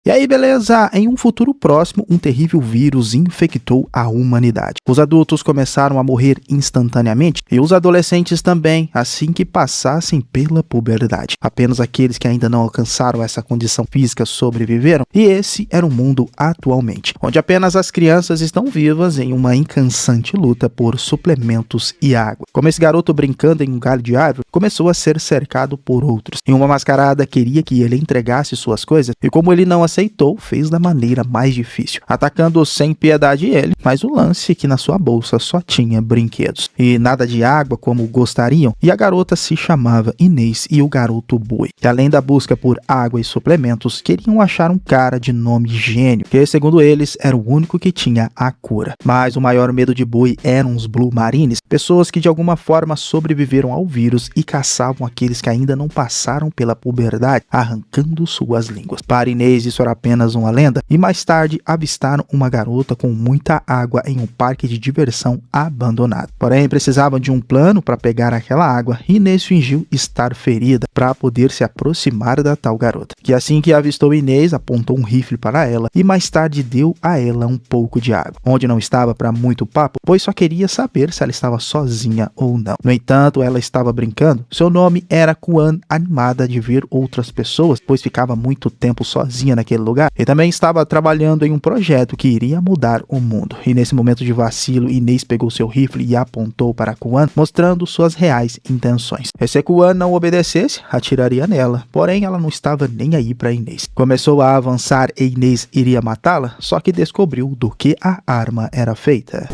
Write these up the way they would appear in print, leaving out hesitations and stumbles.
E aí, beleza? Em um futuro próximo, um terrível vírus infectou a humanidade. Os adultos começaram a morrer instantaneamente e os adolescentes também, assim que passassem pela puberdade. Apenas aqueles que ainda não alcançaram essa condição física sobreviveram, e esse era o mundo atualmente, onde apenas as crianças estão vivas em uma incansasse luta por suplementos e água. Como esse garoto brincando em um galho de árvore, começou a ser cercado por outros. E uma mascarada queria que ele entregasse suas coisas, e como ele não aceitou, fez da maneira mais difícil, atacando sem piedade ele, mas o lance é que na sua bolsa só tinha brinquedos, e nada de água como gostariam, e a garota se chamava Inês e o garoto Boi, que além da busca por água e suplementos, queriam achar um cara de nome Gênio, que segundo eles era o único que tinha a cura. Mas o maior medo de Boi eram os Blue Marines, pessoas que de alguma forma sobreviveram ao vírus e caçavam aqueles que ainda não passaram pela puberdade, arrancando suas línguas. Para Inês isso era apenas uma lenda, e mais tarde avistaram uma garota com muita água em um parque de diversão abandonado. Porém, precisavam de um plano para pegar aquela água, e Inês fingiu estar ferida para poder se aproximar da tal garota, que assim que avistou Inês, apontou um rifle para ela e mais tarde deu a ela um pouco de água, onde não estava para muito papo, pois só queria saber se ela estava sozinha ou não. No entanto, ela estava brincando. Seu nome era Kuan, animada de ver outras pessoas, pois ficava muito tempo sozinha naquele lugar, e também estava trabalhando em um projeto que iria mudar o mundo. E nesse momento de vacilo, Inês pegou seu rifle e apontou para Kuan, mostrando suas reais intenções. E se Kuan não obedecesse, atiraria nela, porém ela não estava nem aí para Inês. Começou a avançar e Inês iria matá-la, só que descobriu do que a arma era feita.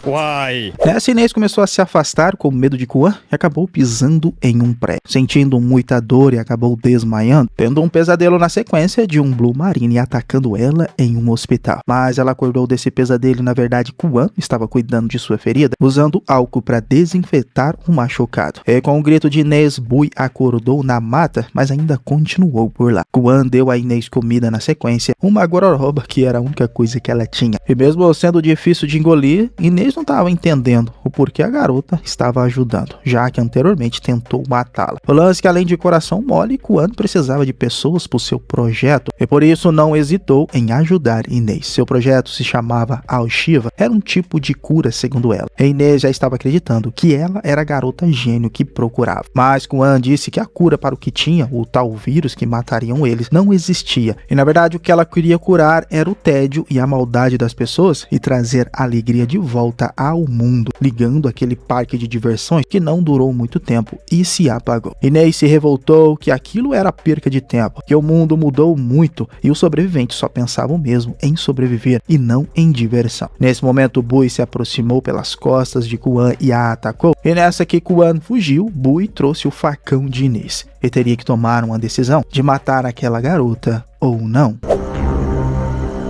Uai! Nessa, Inês começou a se afastar com medo de Kuan e acabou pisando em um prédio, sentindo muita dor e acabou desmaiando, tendo um pesadelo na sequência de um Blue Marine atacando ela em um hospital. Mas ela acordou desse pesadelo e na verdade Kuan estava cuidando de sua ferida, usando álcool para desinfetar o machucado. E com um grito de Inês, Bui acordou na mata, mas ainda continuou por lá. Kuan deu a Inês comida na sequência, uma gororoba que era a única coisa que ela tinha. E mesmo sendo difícil de engolir, Inês não estava entendendo o porquê a garota estava ajudando, já que anteriormente tentou matá-la. O lance que além de coração mole, Kuan precisava de pessoas para o seu projeto e por isso não hesitou em ajudar Inês. Seu projeto se chamava Al-Shiva, era um tipo de cura segundo ela. E Inês já estava acreditando que ela era a garota gênio que procurava. Mas Kuan disse que a cura para o que tinha, o tal vírus que matariam eles, não existia. E na verdade o que ela queria curar era o tédio e a maldade das pessoas e trazer alegria de volta ao mundo, ligando aquele parque de diversões que não durou muito tempo e se apagou. Inês se revoltou que aquilo era perca de tempo, que o mundo mudou muito e os sobreviventes só pensavam mesmo em sobreviver e não em diversão. Nesse momento, Bui se aproximou pelas costas de Kuan e a atacou, e nessa que Kuan fugiu, Bui trouxe o facão de Inês e teria que tomar uma decisão de matar aquela garota ou não.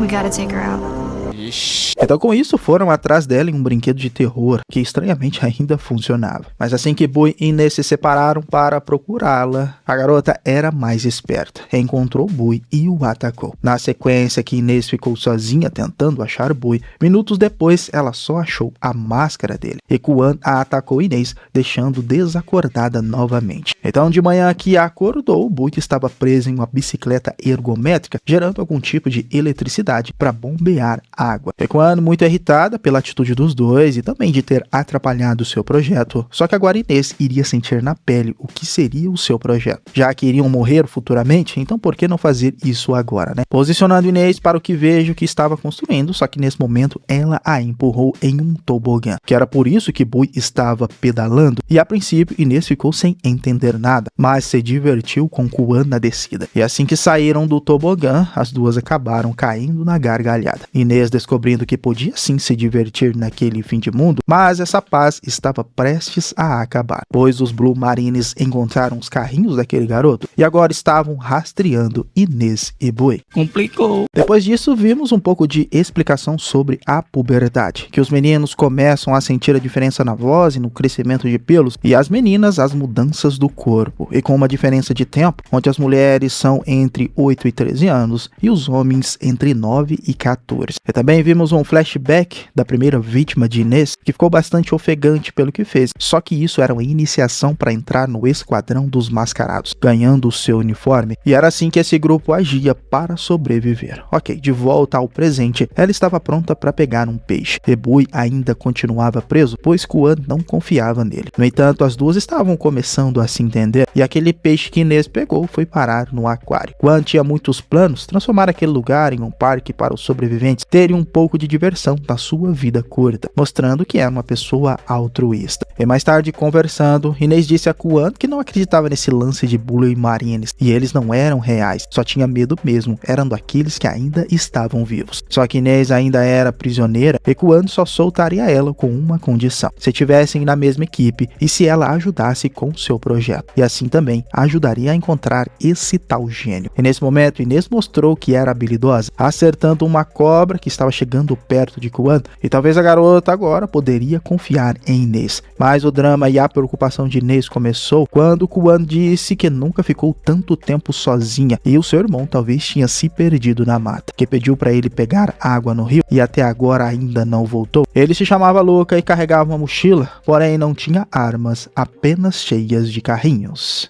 We gotta take her out. Então com isso foram atrás dela em um brinquedo de terror que estranhamente ainda funcionava. Mas assim que Bui e Inês se separaram para procurá-la, a garota era mais esperta. Encontrou Bui e o atacou. Na sequência que Inês ficou sozinha tentando achar Bui, minutos depois ela só achou a máscara dele. E Kuan a atacou Inês, deixando desacordada novamente. Então de manhã que acordou, Bui estava preso em uma bicicleta ergométrica, gerando algum tipo de eletricidade para bombear água. E Kuan, muito irritada pela atitude dos dois e também de ter atrapalhado seu projeto, só que agora Inês iria sentir na pele o que seria o seu projeto. Já que iriam morrer futuramente, então por que não fazer isso agora, né? Posicionando Inês para o que vejo que estava construindo, só que nesse momento ela a empurrou em um tobogã, que era por isso que Bui estava pedalando, e a princípio Inês ficou sem entender nada, mas se divertiu com Kuan na descida. E assim que saíram do tobogã, as duas acabaram caindo na gargalhada. Inês descobrindo que podia sim se divertir naquele fim de mundo, mas essa paz estava prestes a acabar, pois os Blue Marines encontraram os carrinhos daquele garoto e agora estavam rastreando Inês e Bui. Complicou. Depois disso, vimos um pouco de explicação sobre a puberdade, que os meninos começam a sentir a diferença na voz e no crescimento de pelos, e as meninas as mudanças do corpo, e com uma diferença de tempo, onde as mulheres são entre 8 e 13 anos e os homens entre 9 e 14. E também Também vimos um flashback da primeira vítima de Inês, que ficou bastante ofegante pelo que fez, só que isso era uma iniciação para entrar no Esquadrão dos Mascarados, ganhando o seu uniforme, e era assim que esse grupo agia para sobreviver. Ok, de volta ao presente, ela estava pronta para pegar um peixe, e Bui ainda continuava preso, pois Kwon não confiava nele. No entanto, as duas estavam começando a se entender, e aquele peixe que Inês pegou foi parar no aquário. Kwon tinha muitos planos, transformar aquele lugar em um parque para os sobreviventes terem um pouco de diversão na sua vida curta, mostrando que era uma pessoa altruísta. E mais tarde, conversando, Inês disse a Kwon que não acreditava nesse lance de Blue Marines, e eles não eram reais, só tinha medo mesmo, eram daqueles que ainda estavam vivos. Só que Inês ainda era prisioneira, e Kwon só soltaria ela com uma condição: se estivessem na mesma equipe e se ela ajudasse com o seu projeto, e assim também ajudaria a encontrar esse tal gênio. E nesse momento, Inês mostrou que era habilidosa, acertando uma cobra que estava chegando perto de Kwon, e talvez a garota agora poderia confiar em Inês. Mas o drama e a preocupação de Inês começou quando Kwon disse que nunca ficou tanto tempo sozinha e o seu irmão talvez tinha se perdido na mata, que pediu para ele pegar água no rio e até agora ainda não voltou. Ele se chamava Luca e carregava uma mochila, porém não tinha armas, apenas cheias de carrinhos.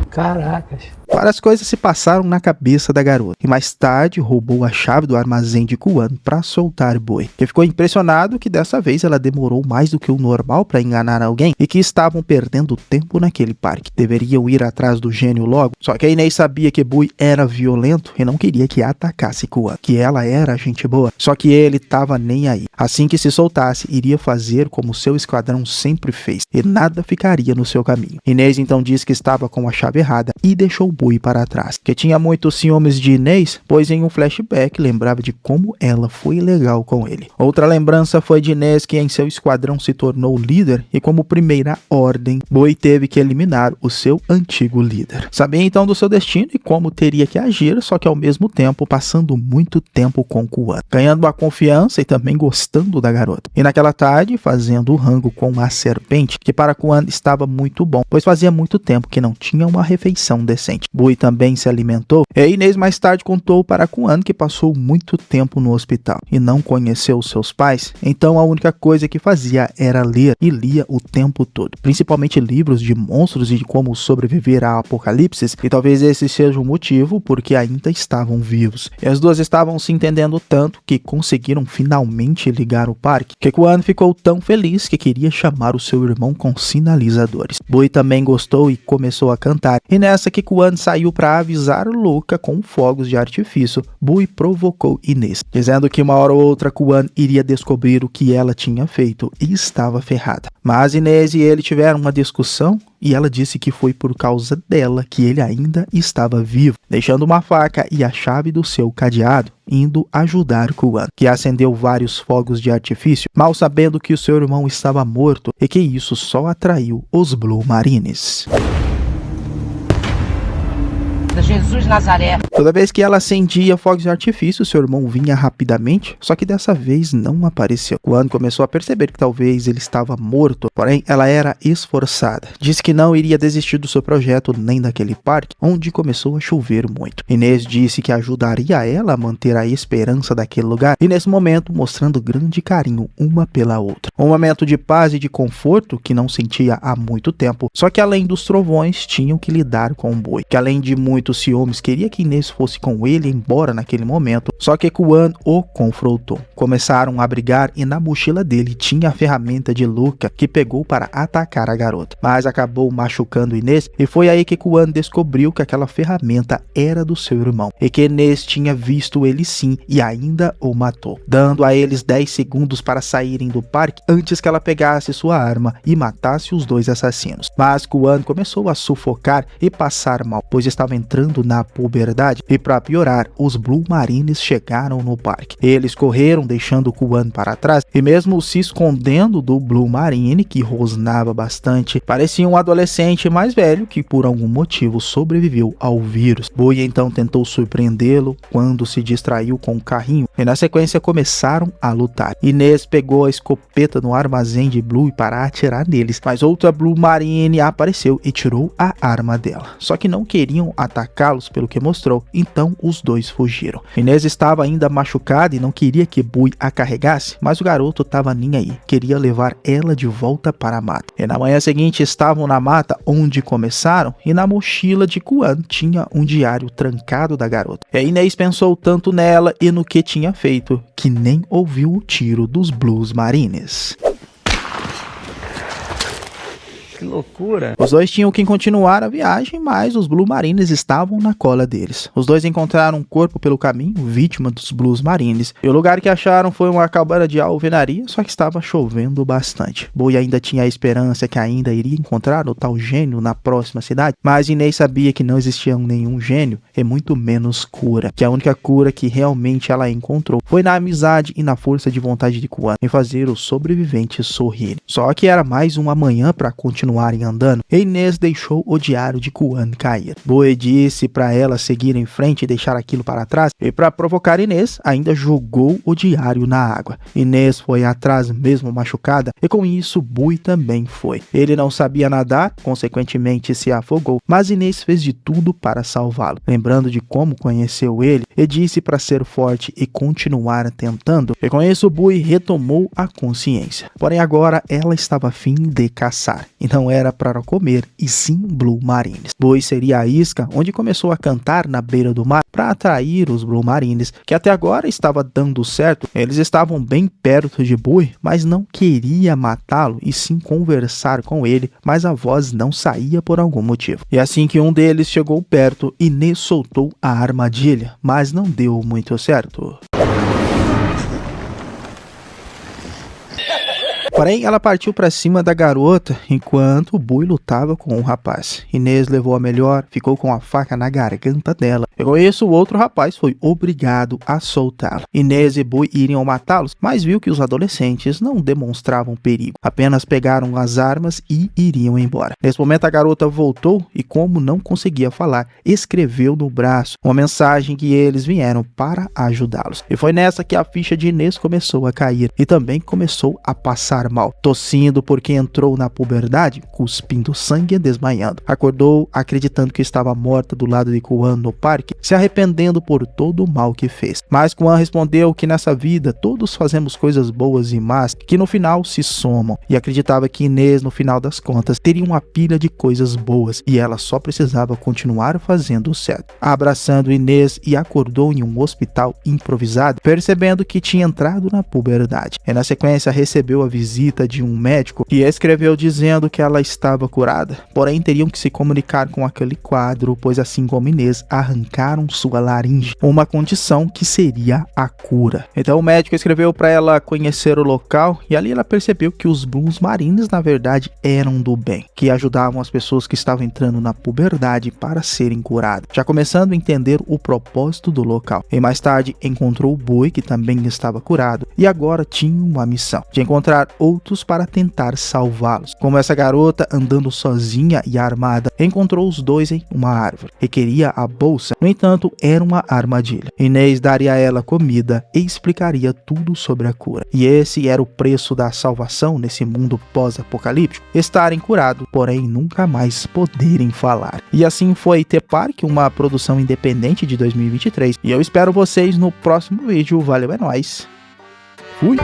Caracas. Várias coisas se passaram na cabeça da garota, e mais tarde roubou a chave do armazém de Kwon para soltar Bui, que ficou impressionado que dessa vez ela demorou mais do que o normal para enganar alguém e que estavam perdendo tempo naquele parque. Deveriam ir atrás do gênio logo, só que a Inês sabia que Bui era violento e não queria que atacasse Kwon, que ela era gente boa, só que ele tava nem aí. Assim que se soltasse, iria fazer como seu esquadrão sempre fez, e nada ficaria no seu caminho. Inês então disse que estava com a chave errada e deixou Bui para trás, que tinha muitos ciúmes de Inês, pois em um flashback lembrava de como ela foi legal com ele. Outra lembrança foi de Inês, que em seu esquadrão se tornou líder, e como primeira ordem, Bui teve que eliminar o seu antigo líder. Sabia então do seu destino e como teria que agir, só que ao mesmo tempo passando muito tempo com Kwon, ganhando a confiança e também gostando da garota. E naquela tarde, fazendo o rango com a serpente, que para Kwon estava muito bom, pois fazia muito tempo que não tinha uma refeição decente. Bui também se alimentou, e Inês mais tarde contou para Kwon que passou muito tempo no hospital e não conheceu seus pais, então a única coisa que fazia era ler, e lia o tempo todo, principalmente livros de monstros e de como sobreviver a apocalipses, e talvez esse seja o motivo porque ainda estavam vivos. E as duas estavam se entendendo tanto que conseguiram finalmente ligar o parque, que Kwon ficou tão feliz que queria chamar o seu irmão com sinalizadores. Bui também gostou e começou a cantar, e nessa que Kwon saiu para avisar Luca com fogos de artifício, Bui provocou Inês, dizendo que uma hora ou outra Kwon iria descobrir o que ela tinha feito e estava ferrada. Mas Inês e ele tiveram uma discussão, e ela disse que foi por causa dela que ele ainda estava vivo, deixando uma faca e a chave do seu cadeado, indo ajudar Kwon, que acendeu vários fogos de artifício, mal sabendo que o seu irmão estava morto e que isso só atraiu os Blue Marines. Jesus Nazaré. Toda vez que ela acendia fogos de artifício, seu irmão vinha rapidamente, só que dessa vez não apareceu. Quando começou a perceber que talvez ele estava morto, porém ela era esforçada. Disse que não iria desistir do seu projeto nem daquele parque, onde começou a chover muito. Inês disse que ajudaria ela a manter a esperança daquele lugar, e nesse momento mostrando grande carinho uma pela outra. Um momento de paz e de conforto que não sentia há muito tempo, só que além dos trovões tinham que lidar com o Bui, que além de muitos ciúmes queria que Inês fosse com ele embora naquele momento, só que Kwon o confrontou. Começaram a brigar e na mochila dele tinha a ferramenta de Luca, que pegou para atacar a garota, mas acabou machucando Inês, e foi aí que Kwon descobriu que aquela ferramenta era do seu irmão, e que Inês tinha visto ele sim e ainda o matou, dando a eles 10 segundos para saírem do parque antes que ela pegasse sua arma e matasse os dois assassinos. Mas Kwon começou a sufocar e passar mal, pois estava entrando na puberdade, e para piorar, os Blue Marines chegaram no parque. Eles correram deixando Kwon para trás, e mesmo se escondendo do Blue Marine, que rosnava bastante, parecia um adolescente mais velho que por algum motivo sobreviveu ao vírus. Bui então tentou surpreendê-lo quando se distraiu com o carrinho, e na sequência começaram a lutar. Inês pegou a escopeta no armazém de Blue para atirar neles, mas outra Blue Marine apareceu e tirou a arma dela. Só que não queriam atacá-los pelo que mostrou, então os dois fugiram. Inês estava ainda machucada e não queria que Bui a carregasse, mas o garoto estava nem aí, queria levar ela de volta para a mata. E na manhã seguinte estavam na mata onde começaram e na mochila de Kuan tinha um diário trancado da garota. E a Inês pensou tanto nela e no que tinha feito que nem ouviu o tiro dos Blues Marines. Que loucura! Os dois tinham que continuar a viagem, mas os Blue Marines estavam na cola deles. Os dois encontraram um corpo pelo caminho, vítima dos Blues Marines. E o lugar que acharam foi uma cabana de alvenaria, só que estava chovendo bastante. Bui ainda tinha a esperança que ainda iria encontrar o tal gênio na próxima cidade, mas Inês sabia que não existia nenhum gênio e muito menos cura. Que a única cura que realmente ela encontrou foi na amizade e na força de vontade de Kuan em fazer os sobreviventes sorrirem. Só que era mais uma manhã para continuarem andando, e Inês deixou o diário de Kuan cair. Bui disse para ela seguir em frente e deixar aquilo para trás, e para provocar Inês, ainda jogou o diário na água. Inês foi atrás mesmo machucada, e com isso Bui também foi. Ele não sabia nadar, consequentemente se afogou, mas Inês fez de tudo para salvá-lo. Lembrando de como conheceu ele, e disse para ser forte e continuar tentando, e com isso Bui retomou a consciência. Porém agora ela estava a fim de caçar, e não era para comer, e sim Blue Marines. Bui seria a isca onde começou a cantar na beira do mar para atrair os Blue Marines, que até agora estava dando certo. Eles estavam bem perto de Bui, mas não queria matá-lo e sim conversar com ele, mas a voz não saía por algum motivo. E assim que um deles chegou perto, Inês soltou a armadilha, mas não deu muito certo. Porém, ela partiu para cima da garota enquanto o Bui lutava com o rapaz. Inês levou a melhor, ficou com a faca na garganta dela. E com isso, o outro rapaz foi obrigado a soltá-la. Inês e Bui iriam matá-los, mas viu que os adolescentes não demonstravam perigo. Apenas pegaram as armas e iriam embora. Nesse momento, a garota voltou e, como não conseguia falar, escreveu no braço uma mensagem que eles vieram para ajudá-los. E foi nessa que a ficha de Inês começou a cair e também começou a passar mal, tossindo porque entrou na puberdade, cuspindo sangue e desmaiando. Acordou acreditando que estava morta do lado de Kuan no parque, se arrependendo por todo o mal que fez. Mas Kuan respondeu que nessa vida todos fazemos coisas boas e más que no final se somam, e acreditava que Inês no final das contas teria uma pilha de coisas boas e ela só precisava continuar fazendo o certo. Abraçando Inês, e acordou em um hospital improvisado, percebendo que tinha entrado na puberdade. E na sequência recebeu a visita de um médico que escreveu dizendo que ela estava curada, porém teriam que se comunicar com aquele quadro, pois assim como Inês, arrancaram sua laringe, uma condição que seria a cura. Então o médico escreveu para ela conhecer o local, e ali ela percebeu que os Blues Marines na verdade eram do bem, que ajudavam as pessoas que estavam entrando na puberdade para serem curadas, já começando a entender o propósito do local. E mais tarde encontrou o Bui, que também estava curado, e agora tinha uma missão de encontrar outros para tentar salvá-los. Como essa garota, andando sozinha e armada, encontrou os dois em uma árvore e queria a bolsa. No entanto, era uma armadilha. Inês daria a ela comida e explicaria tudo sobre a cura. E esse era o preço da salvação nesse mundo pós-apocalíptico: estarem curados, porém nunca mais poderem falar. E assim foi The Park, uma produção independente de 2023. E eu espero vocês no próximo vídeo. Valeu, é nóis. Fui!